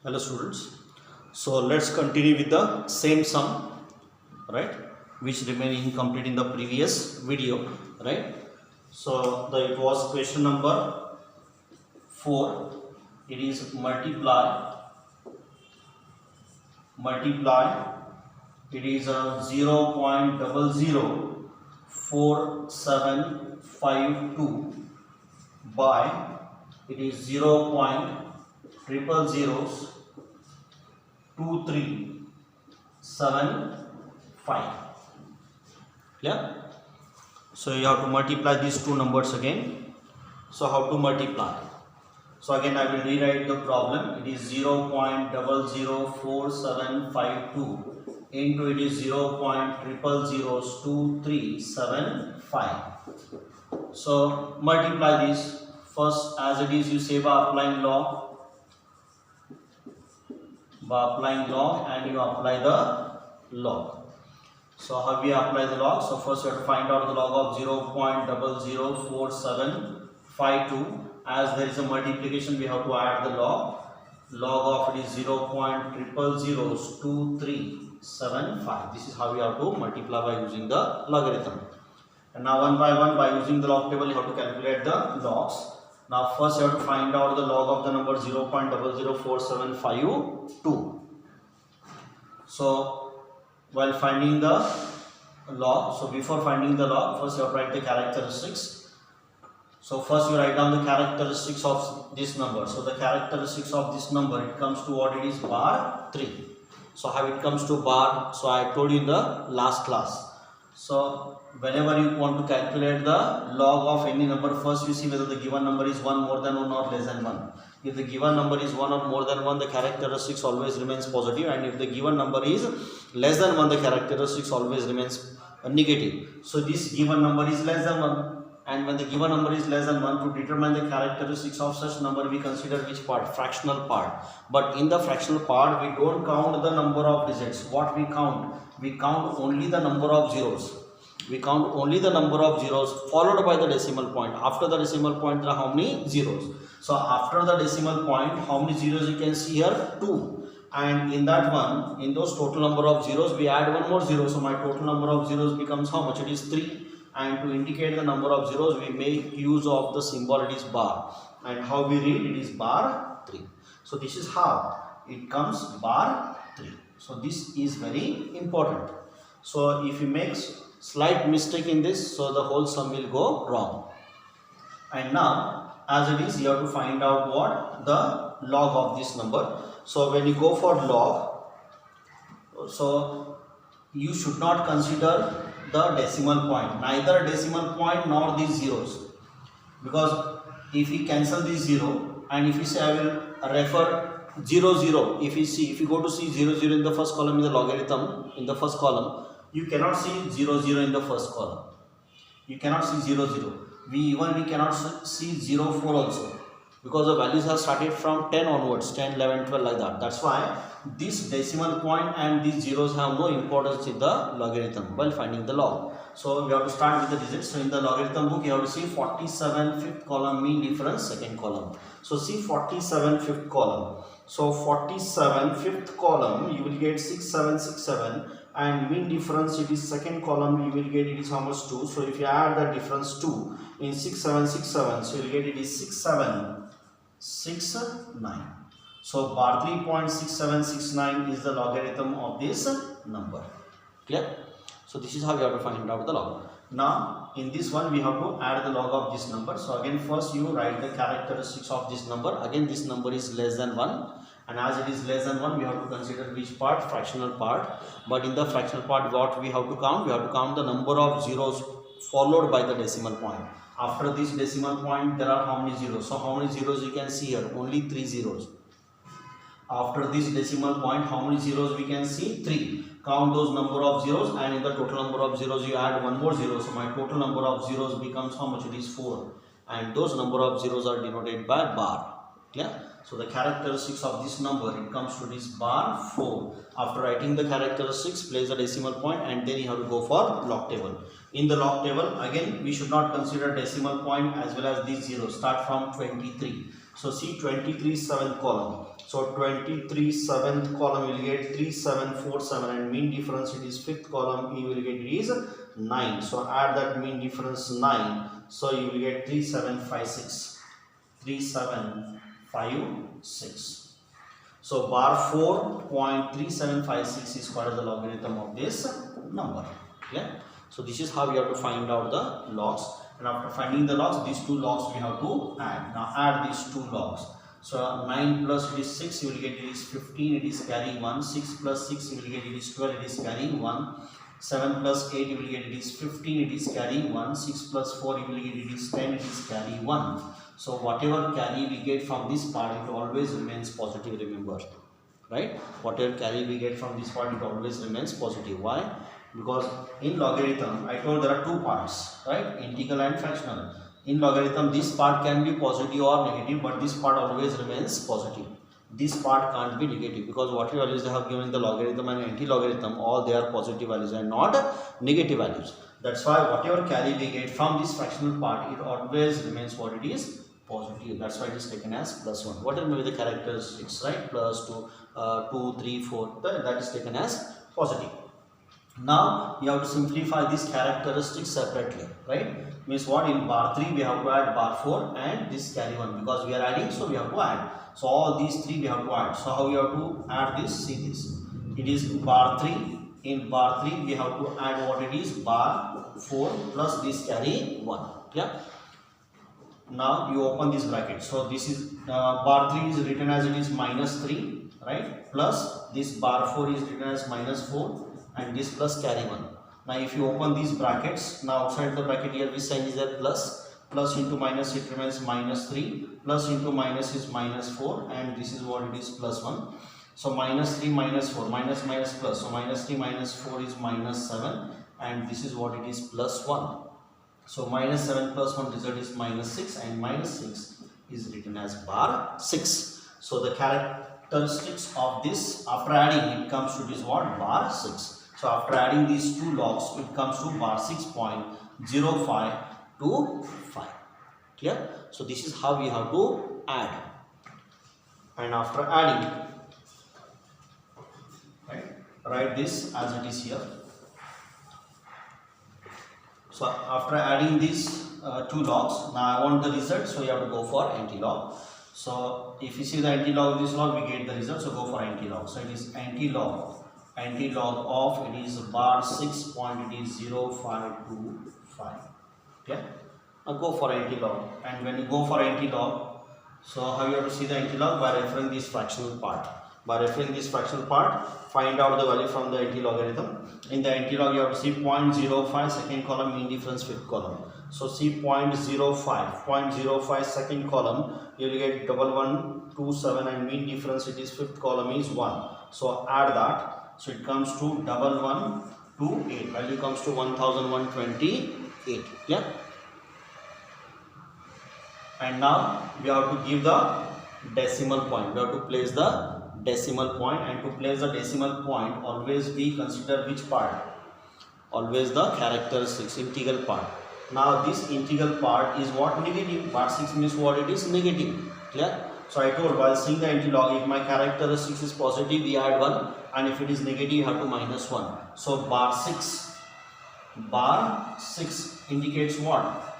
Hello students. So let's continue with the same sum, right, which remained incomplete in the previous video, right. So it was question number 4. It is multiply. It is a 0.004752 by it is 0.0002375. Yeah. So you have to multiply these two numbers again. So how to multiply? So again I will rewrite the problem. It is 0.0004752 into it is 0.0002375. So multiply this. First, as it is, you say by applying log, and you apply the log. So how we apply the log? So first you have to find out the log of 0.004752. As there is a multiplication, we have to add the log. Log of it is 0.0002375. This is how we have to multiply by using the logarithm. And now one by one, by using the log table, you have to calculate the logs. Now first you have to find out the log of the number 0.00475. So while finding the log, so before finding the log, first you have to write the characteristics. So first you write down the characteristics of this number. So the characteristics of this number, it comes to what it is, bar 3. So how it comes to bar? So I told you in the last class. So whenever you want to calculate the log of any number, first you see whether the given number is 1 more than 1 or less than 1. If the given number is 1 or more than 1, the characteristics always remains positive, and if the given number is less than 1, the characteristics always remains negative. So this given number is less than 1, and when the given number is less than 1, to determine the characteristics of such number, we consider which part? Fractional part. But in the fractional part, we don't count the number of digits. What we count? We count only the number of zeros. We count only the number of zeros followed by the decimal point. After the decimal point, there are how many zeros? So after the decimal point, how many zeros you can see here? 2. And in that one, in those total number of zeros, we add one more zero. So my total number of zeros becomes how much? It is 3. And to indicate the number of zeros, we make use of the symbol, it is bar. And how we read, it is bar 3. So this is how it comes, bar 3. So this is very important. So if you make slight mistake in this, so the whole sum will go wrong. And now as it is, you have to find out what? The log of this number. So when you go for log, so you should not consider the decimal point, neither decimal point nor these zeros, because if we cancel this 0 and if we say I will refer 0 0, if you go to see 0 0 in the first column in the logarithm, in the first column, you cannot see 0 0 in the first column. You cannot see 0 0. We cannot see 0 4 also, because the values have started from 10 onwards, 10 11 12 like that. That's why this decimal point and these zeros have no importance in the logarithm while finding the log. So we have to start with the digits. So in the logarithm book, you have to see 47 fifth column, mean difference second column. So see 47 fifth column. So 47 fifth column, you will get 6767, and mean difference, it is second column, you will get it is how much? 2. So if you add the difference 2 in 6767, so you will get it is 6769. So bar 3.6769 is the logarithm of this number. Clear? So this is how we have to find out the log. Now in this one, we have to add the log of this number. So again, first you write the characteristics of this number. Again, this number is less than 1, and as it is less than 1, we have to consider which part? Fractional part. But in the fractional part, what we have to count? We have to count the number of zeros followed by the decimal point. After this decimal point, there are how many zeros? So how many zeros you can see here? Only 3 zeros. After this decimal point, how many zeros we can see? 3. Count those number of zeros, and in the total number of zeros, you add one more zero. So my total number of zeros becomes how much? It is 4. And those number of zeros are denoted by bar. Yeah. So the characteristics of this number, it comes to this bar 4. After writing the characteristics, place the decimal point, and then you have to go for log table. In the log table, again, we should not consider decimal point as well as these zeros. Start from 23. So see 23 7th column. So 23 7th column you will get 3747 and mean difference it is 5th column you will get it is 9. So add that mean difference 9. So you will get 3756. 3756. So bar 4.3756 is called as the logarithm of this number. Yeah. So this is how we have to find out the logs. And after finding the logs, these two logs we have to add. Now add these two logs. So 9 plus it is 6, you will get it is 15, it is carrying 1. 6 plus 6, you will get it is 12, it is carrying 1. 7 plus 8, you will get it is 15, it is carrying 1. 6 plus 4, you will get it is 10, it is carrying 1. So whatever carry we get from this part, it always remains positive, remember. Right? Whatever carry we get from this part, it always remains positive. Why? Because in logarithm, I told there are two parts, right? Integral and fractional. In logarithm, this part can be positive or negative, but this part always remains positive. This part can't be negative because whatever values they have given the logarithm and anti-logarithm, all they are positive values and not negative values. That's why whatever carry we get from this fractional part, it always remains what it is, positive. That's why it is taken as plus 1. Whatever may be the characteristics, right? Plus 2, 2, 3, 4, that is taken as positive. Now you have to simplify these characteristics separately, right? Means what, in bar 3 we have to add bar 4 and this carry 1 because we are adding, so we have to add. So all these three we have to add. So how we have to add this? See this. It is bar 3. In bar 3 we have to add what it is, bar 4 plus this carry 1. Yeah. Now you open this bracket. So this is bar 3 is written as it is minus 3, right? Plus this bar 4 is written as minus 4 and this plus carry 1. Now if you open these brackets, now outside the bracket here which sign is that plus? Plus into minus it remains minus 3, plus into minus is minus 4 and this is what it is, plus 1. So minus 3 minus 4, minus minus plus. So minus 3 minus 4 is minus 7 and this is what it is, plus 1. So minus 7 plus 1 result is minus 6 and minus 6 is written as bar 6. So the characteristics of this after adding it comes to this what, bar 6. So after adding these two logs it comes to bar 6.0525. Clear? So this is how we have to add. And after adding, right, write this as it is here. So after adding these two logs, now I want the result, so you have to go for anti-log. So if you see the anti-log of this log, we get the result, so go for anti-log. So it is anti-log of it is bar 6.0525. Okay. Now go for anti-log, and when you go for anti-log, so how you have to see the anti-log? By referring this fractional part. By referring this fractional part, find out the value from the anti-logarithm. In the anti-log, you have to see 0.05 second column, mean difference fifth column. So see 0.05 second column, you will get 1127 and mean difference it is fifth column is 1. So add that. So it comes to 1128. Value comes to 1128. Yeah. And now we have to give the decimal point. We have to place the decimal point, and to place the decimal point always we consider which part? Always the characteristics, integral part. Now this integral part is what? Negative. Bar 6 means what it is? Negative. Clear? So I told while seeing the anti-log, if my characteristics is positive we add 1 and if it is negative you have to minus 1. So bar 6 indicates what?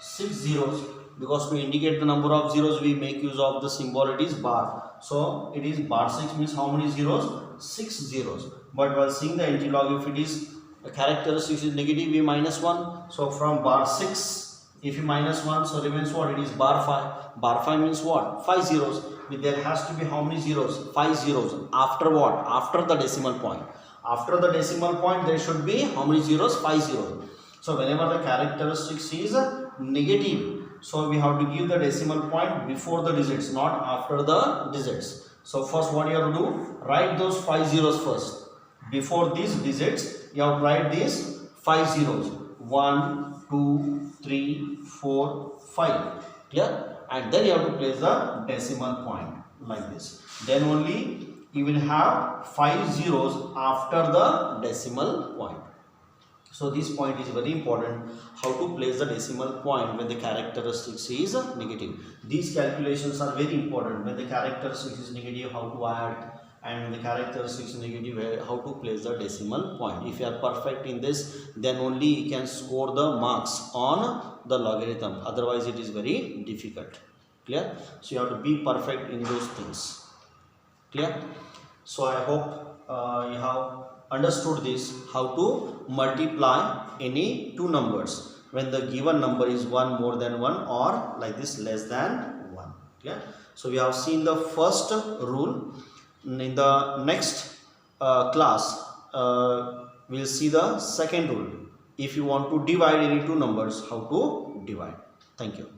6 zeros. Because to indicate the number of zeros we make use of the symbol, it is bar. So it is bar 6 means how many zeros? 6 zeros. But while seeing the anti-log, if it is a characteristic is negative, we minus 1. So from bar 6, if you minus 1, so remains what? It is bar 5. Bar 5 means what? 5 zeros. But there has to be how many zeros? 5 zeros. After what? After the decimal point. After the decimal point there should be how many zeros? 5 zeros. So whenever the characteristics is negative, so we have to give the decimal point before the digits, not after the digits. So first what you have to do? Write those 5 zeros first. Before these digits, you have to write these 5 zeros. 1, 2, 3, 4, 5. Clear? And then you have to place the decimal point like this. Then only you will have 5 zeros after the decimal point. So this point is very important, how to place the decimal point when the characteristics is negative. These calculations are very important. When the characteristics is negative, how to add, and when the characteristics is negative, how to place the decimal point. If you are perfect in this, then only you can score the marks on the logarithm. Otherwise it is very difficult. Clear? So you have to be perfect in those things. Clear? So I hope you have understood this, how to multiply any two numbers when the given number is 1 more than 1 or like this less than 1. Clear? So we have seen the first rule. In the next class we will see the second rule. If you want to divide any two numbers, how to divide. Thank you.